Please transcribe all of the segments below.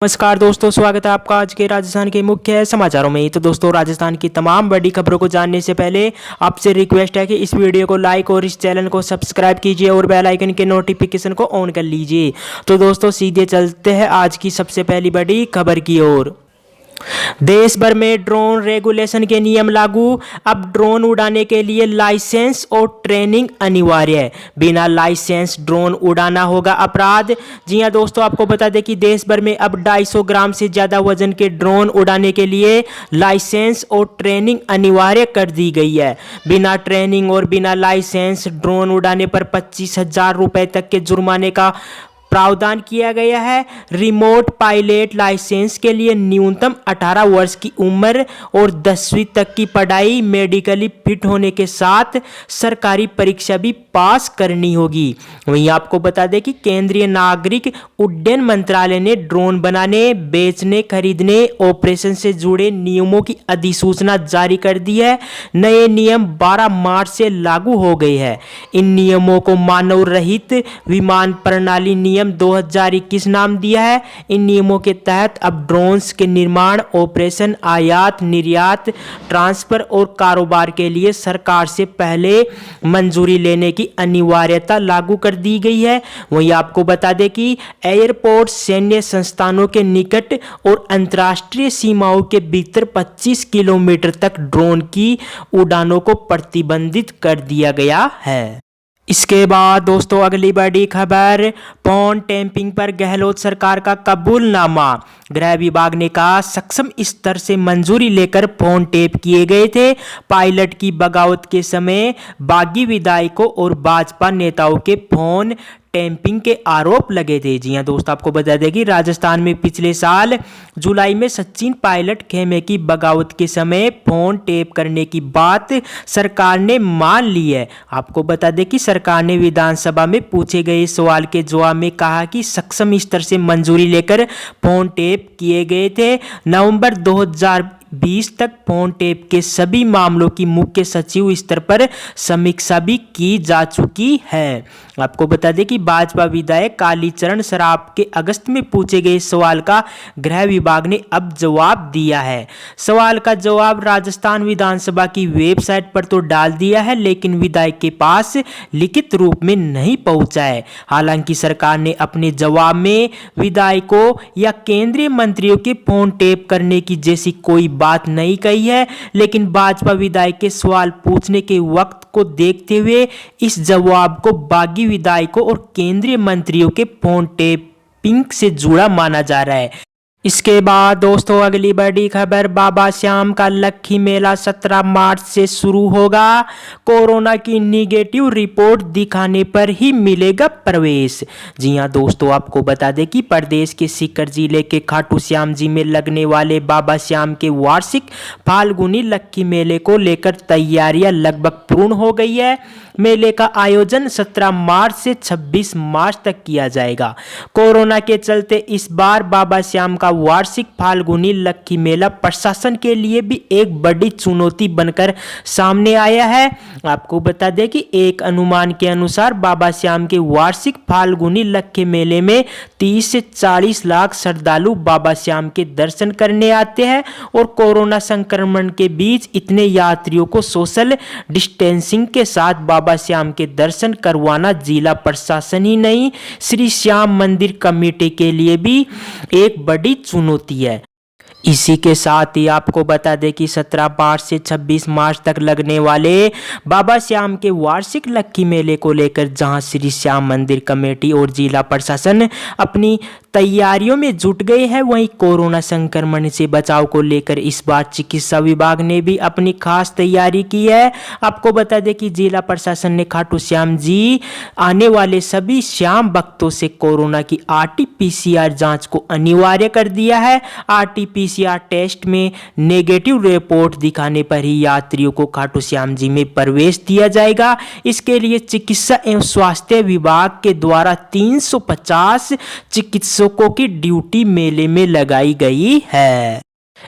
नमस्कार दोस्तों, स्वागत है आपका आज के राजस्थान के मुख्य समाचारों में। तो दोस्तों, राजस्थान की तमाम बड़ी खबरों को जानने से पहले आपसे रिक्वेस्ट है कि इस वीडियो को लाइक और इस चैनल को सब्सक्राइब कीजिए और बेल आइकन के नोटिफिकेशन को ऑन कर लीजिए। तो दोस्तों, सीधे चलते हैं आज की सबसे पहली बड़ी खबर की ओर। देश भर में ड्रोन रेगुलेशन के नियम लागू। अब ड्रोन उड़ाने के लिए लाइसेंस और ट्रेनिंग अनिवार्य है। बिना लाइसेंस ड्रोन उड़ाना होगा अपराध। जी हां दोस्तों, आपको बता दें कि देश भर में अब 250 ग्राम से ज्यादा वजन के ड्रोन उड़ाने के लिए लाइसेंस और ट्रेनिंग अनिवार्य कर दी गई है। बिना ट्रेनिंग और बिना लाइसेंस ड्रोन उड़ाने पर 25,000 रुपए तक के जुर्माने का प्रावधान किया गया है। रिमोट पायलट लाइसेंस के लिए न्यूनतम 18 वर्ष की उम्र और 10वीं तक की पढ़ाई, मेडिकली फिट होने के साथ सरकारी परीक्षा भी पास करनी होगी। वहीं आपको बता दें कि केंद्रीय नागरिक उड्डयन मंत्रालय ने ड्रोन बनाने, बेचने, खरीदने, ऑपरेशन से जुड़े नियमों की अधिसूचना जारी कर दी है। नए नियम 12 मार्च से लागू हो गए हैं। इन नियमों को मानव रहित विमान प्रणाली नियम 2021 नाम दिया है। इन नियमों के तहत अब ड्रोन्स के निर्माण, ऑपरेशन, आयात, निर्यात, ट्रांसफर और कारोबार के लिए सरकार से पहले मंजूरी लेने की अनिवार्यता लागू कर दी गई है। वहीं आपको बता दें कि एयरपोर्ट, सैन्य संस्थानों के निकट और अंतर्राष्ट्रीय सीमाओं के भीतर 25 किलोमीटर तक ड्रोन की उड़ानों को प्रतिबंधित कर दिया गया है। इसके बाद दोस्तों, अगली बड़ी खबर, फोन टैपिंग पर गहलोत सरकार का कबूलनामा। गृह विभाग ने कहा सक्षम स्तर से मंजूरी लेकर फोन टेप किए गए थे। पायलट की बगावत के समय बागी विधायकों और भाजपा नेताओं के फोन टैपिंग के आरोप लगे थे। जी हां दोस्तों, आपको बता दें कि राजस्थान में पिछले साल जुलाई में सचिन पायलट खेमे की बगावत के समय फोन टेप करने की बात सरकार ने मान ली है। आपको बता दें कि सरकार ने विधानसभा में पूछे गए सवाल के जवाब में कहा कि सक्षम स्तर से मंजूरी लेकर फोन टेप किए गए थे। नवंबर 2020 तक फोन टेप के सभी मामलों की मुख्य सचिव स्तर पर समीक्षा भी की जा चुकी है। आपको बता दें कि भाजपा विधायक कालीचरण सराफ के अगस्त में पूछे गए सवाल का गृह विभाग ने अब जवाब दिया है। सवाल का जवाब राजस्थान विधानसभा की वेबसाइट पर तो डाल दिया है, लेकिन विधायक के पास लिखित रूप में नहीं पहुंचा है। हालांकि सरकार ने अपने जवाब में विधायकों या केंद्रीय मंत्रियों के फोन टेप करने की जैसी कोई बात नहीं कही है, लेकिन भाजपा विधायक के सवाल पूछने के वक्त को देखते हुए इस जवाब को बागी विधायकों और केंद्रीय मंत्रियों के फोन टेपिंग से जुड़ा माना जा रहा है। इसके बाद दोस्तों, अगली बड़ी खबर, बाबा श्याम का लक्खी मेला 17 मार्च से शुरू होगा। कोरोना की निगेटिव रिपोर्ट दिखाने पर ही मिलेगा प्रवेश। जी हां दोस्तों, आपको बता दें कि प्रदेश के सीकर जिले के खाटू श्याम जी में लगने वाले बाबा श्याम के वार्षिक फाल्गुनी लक्खी मेले को लेकर तैयारियां लगभग पूर्ण हो गई है। मेले का आयोजन 17 मार्च से 26 मार्च तक किया जाएगा। कोरोना के चलते इस बार बाबा श्याम का वार्षिक फाल्गुनी लक्खी मेला प्रशासन के लिए भी एक बड़ी चुनौती बनकर सामने आया है। आपको बता दें कि एक अनुमान के अनुसार बाबा श्याम के वार्षिक फाल्गुनी लक्खी मेले में 30 से 40 लाख श्रद्धालु बाबा श्याम के दर्शन करने आते हैं और कोरोना संक्रमण के बीच इतने यात्रियों को सोशल डिस्टेंसिंग के साथ बाबा श्याम के दर्शन करवाना जिला प्रशासन ही नहीं, श्री श्याम मंदिर कमेटी के लिए भी एक बड़ी चुनौती है। इसी के साथ ही आपको बता दें कि 17 मार्च से 26 मार्च तक लगने वाले बाबा श्याम के वार्षिक लक्खी मेले को लेकर जहां श्री श्याम मंदिर कमेटी और जिला प्रशासन अपनी तैयारियों में जुट गए हैं, वहीं कोरोना संक्रमण से बचाव को लेकर इस बार चिकित्सा विभाग ने भी अपनी खास तैयारी की है। आपको बता दें कि जिला प्रशासन ने खाटू श्याम जी आने वाले सभी श्याम भक्तों से कोरोना की RT-PCR जांच को अनिवार्य कर दिया है। RT-PCR टेस्ट में नेगेटिव रिपोर्ट दिखाने पर ही यात्रियों को खाटू श्याम जी में प्रवेश दिया जाएगा। इसके लिए चिकित्सा एवं स्वास्थ्य विभाग के द्वारा 350 चिकित्सकों की ड्यूटी मेले में लगाई गई है।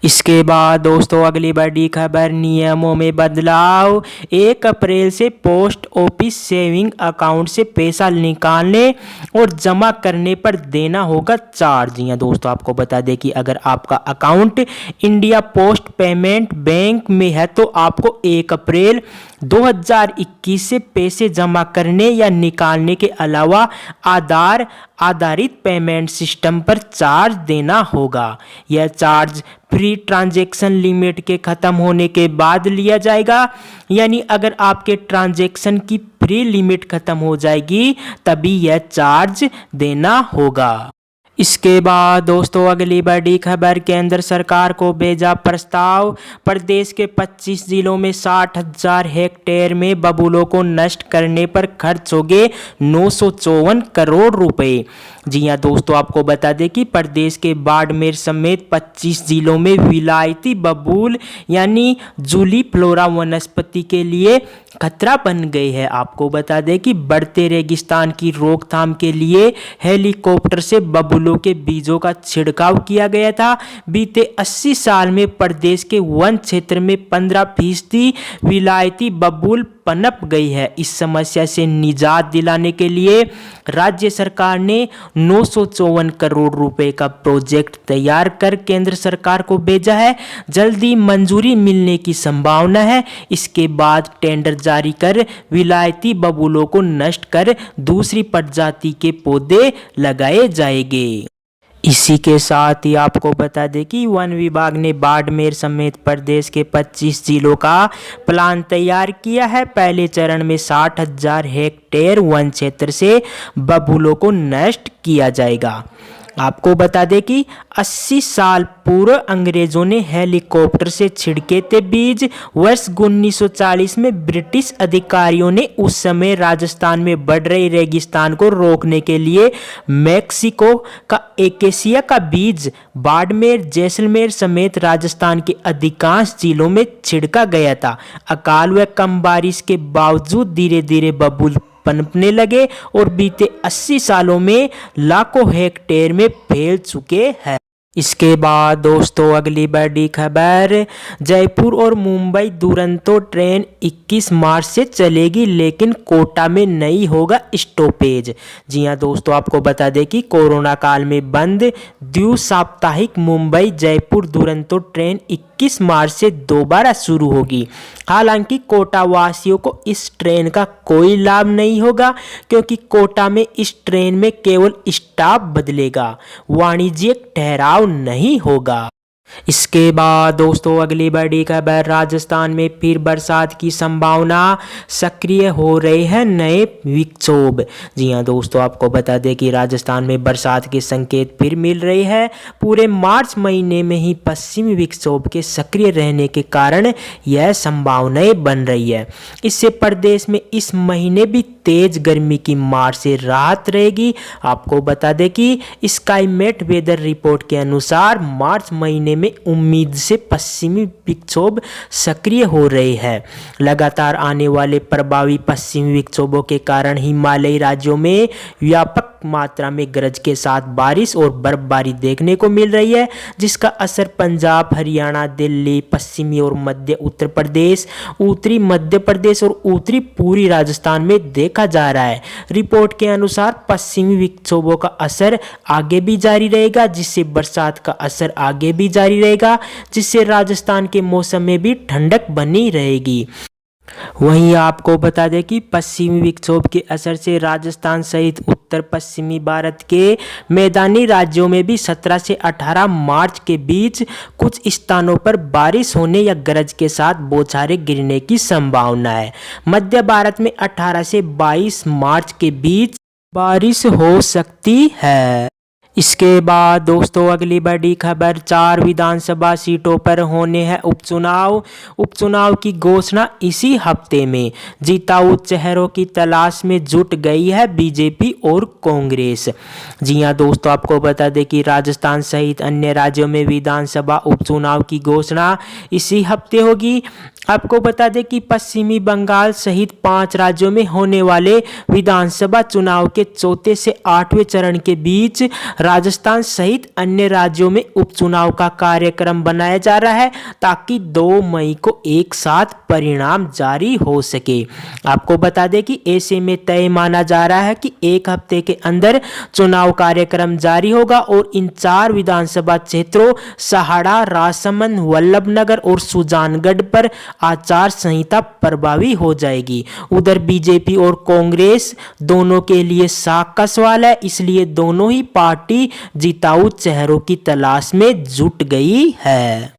इसके बाद दोस्तों अगली बड़ी खबर, नियमों में बदलाव। 1 अप्रैल से पोस्ट ऑफिस सेविंग अकाउंट से पैसा निकालने और जमा करने पर देना होगा चार्ज। जी हाँ दोस्तों, आपको बता दें कि अगर आपका account India post payment bank में है तो आपको 1 अप्रैल 2021 से पैसे जमा करने या निकालने के अलावा आधार आधारित पेमेंट सिस्टम पर चार्ज देना होगा। यह चार्ज फ्री ट्रांजैक्शन लिमिट के खत्म होने के बाद लिया जाएगा, यानी अगर आपके ट्रांजैक्शन की फ्री लिमिट खत्म हो जाएगी तभी यह चार्ज देना होगा। इसके बाद दोस्तों अगली बड़ी खबर, केंद्र सरकार को भेजा प्रस्ताव। प्रदेश के 25 जिलों में 60,000 हेक्टेयर में बबूलों को नष्ट करने पर खर्च होंगे 954 करोड़ रुपए। जी हाँ दोस्तों, आपको बता दें कि प्रदेश के बाड़मेर समेत 25 जिलों में विलायती बबूल यानी जूली फ्लोरा वनस्पति के लिए खतरा बन गई है। आपको बता दें कि बढ़ते रेगिस्तान की रोकथाम के लिए हेलीकॉप्टर से बबूलों के बीजों का छिड़काव किया गया था। बीते 80 साल में प्रदेश के वन क्षेत्र में 15% विलायती बबूल पनप गई है। इस समस्या से निजात दिलाने के लिए राज्य सरकार ने 954 करोड़ रुपए का प्रोजेक्ट तैयार कर केंद्र सरकार को भेजा है। जल्दी मंजूरी मिलने की संभावना है। इसके बाद टेंडर जारी कर विलायती बबूलों को नष्ट कर दूसरी प्रजाति के पौधे लगाए जाएंगे। इसी के साथ ही आपको बता दें कि वन विभाग ने बाड़मेर समेत प्रदेश के 25 जिलों का प्लान तैयार किया है। पहले चरण में 60,000 हेक्टेयर वन क्षेत्र से बबूलों को नष्ट किया जाएगा। आपको बता दें कि 80 साल पूर्व अंग्रेजों ने हेलीकॉप्टर से छिड़के थे बीज। वर्ष 1940 में ब्रिटिश अधिकारियों ने उस समय राजस्थान में बढ़ रही रेगिस्तान को रोकने के लिए मैक्सिको का एकेसिया का बीज बाड़मेर जैसलमेर समेत राजस्थान के अधिकांश जिलों में छिड़का गया था। अकाल व कम बारिश के बावजूद धीरे धीरे बबूल पनपने लगे और बीते 80 सालों में लाखों हेक्टेयर में फैल चुके हैं। इसके बाद दोस्तों अगली बड़ी खबर, जयपुर और मुंबई दुरंतो ट्रेन 21 मार्च से चलेगी लेकिन कोटा में नहीं होगा स्टॉपेज। जी हां दोस्तों, आपको बता दें कि कोरोना काल में बंद द्विसाप्ताहिक मुंबई जयपुर दुरंतो ट्रेन 21 मार्च से दोबारा शुरू होगी। हालांकि कोटा वासियों को इस ट्रेन का कोई लाभ नहीं होगा क्योंकि कोटा में इस ट्रेन में केवल स्टाफ बदलेगा, वाणिज्यिक ठहराव नहीं होगा। इसके बाद दोस्तों अगली बड़ी खबर, राजस्थान में फिर बरसात की संभावना, सक्रिय हो रहे हैं नए विक्षोभ। जी हां दोस्तों, आपको बता दें कि राजस्थान में बरसात के संकेत फिर मिल रहे हैं। पूरे मार्च महीने में ही पश्चिमी विक्षोभ के सक्रिय रहने के कारण यह संभावनाएं बन रही है। इससे प्रदेश में इस महीने भी तेज गर्मी की मार से राहत रहेगी। आपको बता दें कि स्काईमेट वेदर रिपोर्ट के अनुसार मार्च महीने में उम्मीद से पश्चिमी विक्षोभ सक्रिय हो रहे हैं। लगातार आने वाले प्रभावी पश्चिमी विक्षोभों के कारण हिमालयी राज्यों में व्यापक मात्रा में गरज के साथ बारिश और बर्फबारी देखने को मिल रही है, जिसका असर पंजाब, हरियाणा, दिल्ली, पश्चिमी और मध्य उत्तर प्रदेश, उत्तरी मध्य प्रदेश और उत्तरी पूर्वी राजस्थान में देखा जा रहा है। रिपोर्ट के अनुसार पश्चिमी विक्षोभों का असर आगे भी जारी रहेगा, जिससे बरसात का असर आगे भी जारी रहेगा, जिससे राजस्थान के मौसम में भी ठंडक बनी रहेगी। वहीं आपको बता दें कि पश्चिमी विक्षोभ के असर से राजस्थान सहित उत्तर पश्चिमी भारत के मैदानी राज्यों में भी 17 से 18 मार्च के बीच कुछ स्थानों पर बारिश होने या गरज के साथ बौछारें गिरने की संभावना है। मध्य भारत में 18 से 22 मार्च के बीच बारिश हो सकती है। इसके बाद दोस्तों अगली बड़ी खबर, 4 विधानसभा सीटों पर होने हैं उपचुनाव। उपचुनाव की घोषणा इसी हफ्ते में। जिताऊ चेहरों की तलाश में जुट गई है बीजेपी और कांग्रेस। जी हां दोस्तों, आपको बता दें कि राजस्थान सहित अन्य राज्यों में विधानसभा उपचुनाव की घोषणा इसी हफ्ते होगी। आपको बता दें कि पश्चिमी बंगाल सहित 5 राज्यों में होने वाले विधानसभा चुनाव के चौथे से 8वें चरण के बीच राजस्थान सहित अन्य राज्यों में उपचुनाव का कार्यक्रम बनाया जा रहा है ताकि 2 मई को एक साथ परिणाम जारी हो सके। आपको बता दें कि ऐसे में तय माना जा रहा है कि एक हफ्ते के अंदर चुनाव कार्यक्रम जारी होगा और इन 4 विधानसभा क्षेत्रों सहाड़ा, राजसमंद, वल्लभनगर और सुजानगढ़ पर आचार संहिता प्रभावी हो जाएगी। उधर बीजेपी और कांग्रेस दोनों के लिए साख का सवाल है, इसलिए दोनों ही पार्टी जिताऊ चेहरों की तलाश में जुट गई है।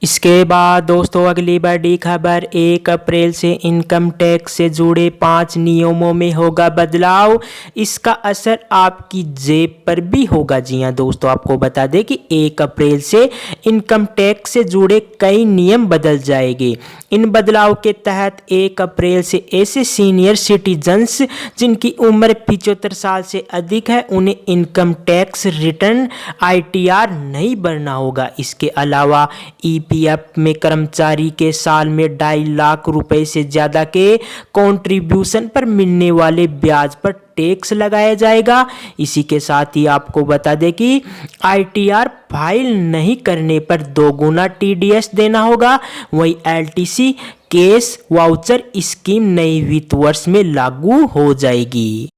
इसके बाद दोस्तों अगली बड़ी खबर, 1 अप्रैल से इनकम टैक्स से जुड़े 5 नियमों में होगा बदलाव। इसका असर आपकी जेब पर भी होगा। जी हां दोस्तों, आपको बता दें कि 1 अप्रैल से इनकम टैक्स से जुड़े कई नियम बदल जाएंगे। इन बदलाव के तहत 1 अप्रैल से ऐसे सीनियर सिटीजन्स जिनकी उम्र 75 साल से अधिक है उन्हें इनकम टैक्स रिटर्न ITR नहीं भरना होगा। इसके अलावा EPF में कर्मचारी के साल में 2.5 लाख रुपए से ज्यादा के कंट्रीब्यूशन पर मिलने वाले ब्याज पर टैक्स लगाया जाएगा। इसी के साथ ही आपको बता दें कि ITR फाइल नहीं करने पर 2 गुना TDS देना होगा। वही LTC कैश वाउचर स्कीम नई वित्त वर्ष में लागू हो जाएगी।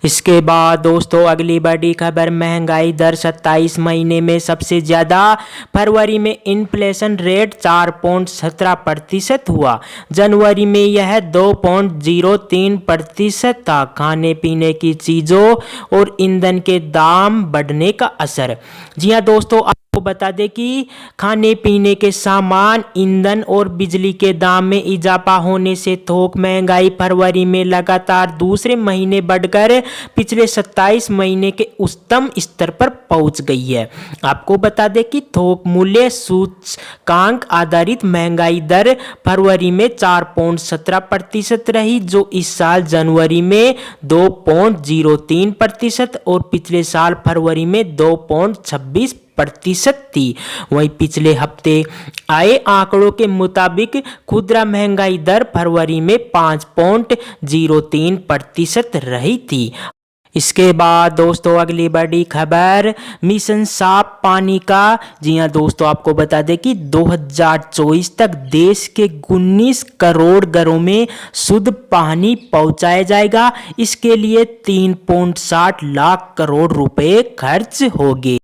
इसके बाद दोस्तों अगली बड़ी खबर, महंगाई दर 27 महीने में सबसे ज़्यादा। फरवरी में इन्फ्लेशन रेट 4.17% हुआ। जनवरी में यह 2.03% था। खाने पीने की चीज़ों और ईंधन के दाम बढ़ने का असर। जी हाँ दोस्तों, आपको बता दें कि खाने पीने के सामान, ईंधन और बिजली के दाम में इजाफा होने से थोक महंगाई फरवरी में लगातार दूसरे महीने बढ़कर पिछले 27 महीने के उच्चतम स्तर पर पहुंच गई है। आपको बता दें कि थोक मूल्य सूचकांक आधारित महंगाई दर फरवरी में 4.17% रही, जो इस साल जनवरी में 2.03% और पिछले साल फरवरी में 2.26% थी। वहीं पिछले हफ्ते आए आंकड़ों के मुताबिक खुदरा महंगाई दर फरवरी में 5.03% रही थी। इसके बाद दोस्तों अगली बड़ी खबर, मिशन साफ पानी का। जी हां दोस्तों, आपको बता दें कि 2024 तक देश के 19 करोड़ घरों में शुद्ध पानी पहुंचाया जाएगा। इसके लिए 3.60 लाख करोड़ रुपए खर्च होंगे।